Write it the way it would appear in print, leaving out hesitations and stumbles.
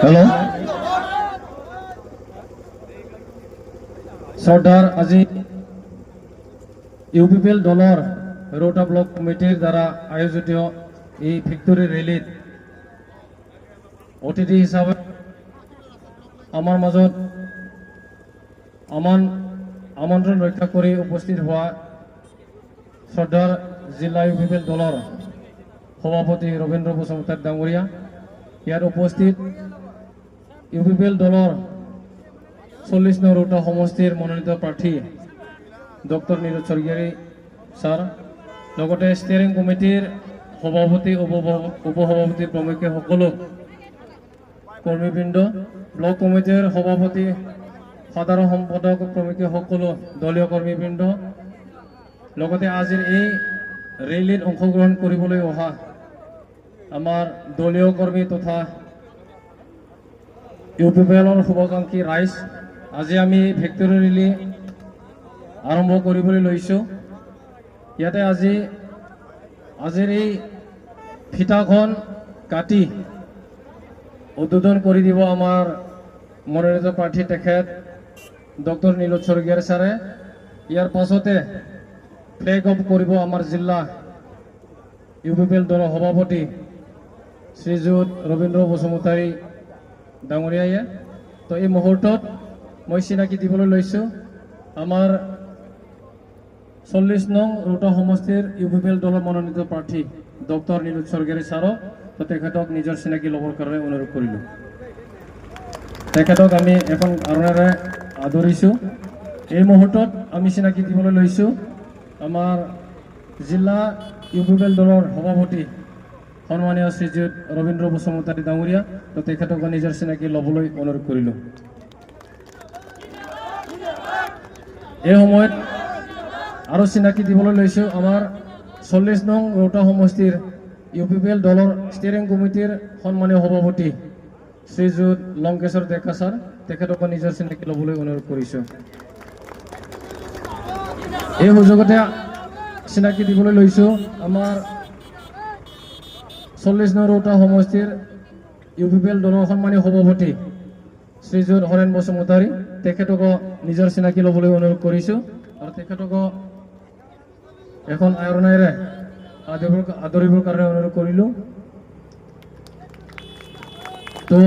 Hello' শ্ৰদ্ধাৰ আজি UPPL দলৰ ৰৌতা ব্লক কমিটিৰ দ্বাৰা আয়োজিত এই ভিক্টৰী ৰেলীত অতিথি হিচাপে আমাৰ মাজত আমন্ত্ৰণ ৰক্ষা কৰি উপস্থিত হোৱা শ্ৰদ্ধাৰ জিলা ইউপিপিএল দলৰ সভাপতি ৰবীন্দ্ৰ বসুমতাৰী ডাঙৰীয়া, ইয়াত উপস্থিত ইউপিপিএল দলৰ 40 নং ৰৌতা সমষ্টিৰ মনোনীত প্ৰাৰ্থী ডক্টৰ নীৰজ স্বৰ্গীয়াৰী ছাৰ, লগতে ষ্টিয়াৰিং কমিটিৰ সভাপতি উপসভাপতি প্ৰমুখ্যে সকলো কৰ্মীবৃন্দ, ব্লক কমিটিৰ সভাপতি সাধাৰণ সম্পাদক প্ৰমুখ্যে সকলো দলীয় কৰ্মীবৃন্দ, লগতে আজিৰ এই ৰেলীত অংশগ্ৰহণ কৰিবলৈ অহা আমাৰ দলীয় কৰ্মী তথা ইউপিপিএলৰ শুভাকাংক্ষী ৰাইজ, আজি আমি ভিক্টৰী ৰেলী আৰম্ভ কৰিবলৈ লৈছোঁ। ইয়াতে আজিৰ এই ফিতাখন কাটি উদ্বোধন কৰি দিব আমাৰ মনোনীত প্ৰাৰ্থী তেখেত ডক্টৰ নীৰজ স্বৰ্গীয়াৰী ছাৰে। ইয়াৰ পাছতে ফ্লেগ অফ কৰিব আমাৰ জিলা ইউপিপিএল দলৰ সভাপতি শ্ৰীযুত ৰবীন্দ্ৰ বসুমতাৰী ডাঙৰীয়ায়ে। তো এই মুহূৰ্তত মই চিনাকি দিবলৈ লৈছোঁ আমাৰ 40 নং ৰৌতা সমষ্টিৰ ইউপিপিএল দলৰ মনোনীত প্ৰাৰ্থী ডক্টৰ নীৰজ স্বৰ্গীয়াৰী ছাৰক। তো তেখেতক নিজৰ চিনাকি ল'বৰ কাৰণে অনুৰোধ কৰিলোঁ। তেখেতক আমি এখন কাৰণেৰে আদৰিছোঁ। এই মুহূৰ্তত আমি চিনাকি দিবলৈ লৈছোঁ আমাৰ জিলা ইউপিপিএল দলৰ সভাপতি সন্মানীয় শ্ৰীযুত ৰবীন্দ্ৰ বসুমতাৰী ডাঙৰীয়া। তো তেখেতক নিজৰ চিনাকি ল'বলৈ অনুৰোধ কৰিলোঁ। এই সময়ত আৰু চিনাকি দিবলৈ লৈছোঁ আমাৰ 40 নং ৰৌতা সমষ্টিৰ ইউপিপিএল দলৰ ষ্টিয়াৰিং কমিটিৰ সন্মানীয় সভাপতি শ্ৰীযুত লংকেশ্বৰ ডেকা ছাৰ, তেখেতক নিজৰ চিনাকি ল'বলৈ অনুৰোধ কৰিছোঁ। এই সুযোগতে চিনাকি দিবলৈ লৈছোঁ আমাৰ 40 নং ৰৌতা সমষ্টিৰ ইউপিপিএল দলৰ সন্মানীয় সভাপতি শ্ৰীযুত হৰেণ বসুমতাৰী, তেখেতকো নিজৰ চিনাকি ল'বলৈ অনুৰোধ কৰিছোঁ আৰু তেখেতকো এখন আয়ৰণেৰে আদৰিবৰ কাৰণে অনুৰোধ কৰিলোঁ। তো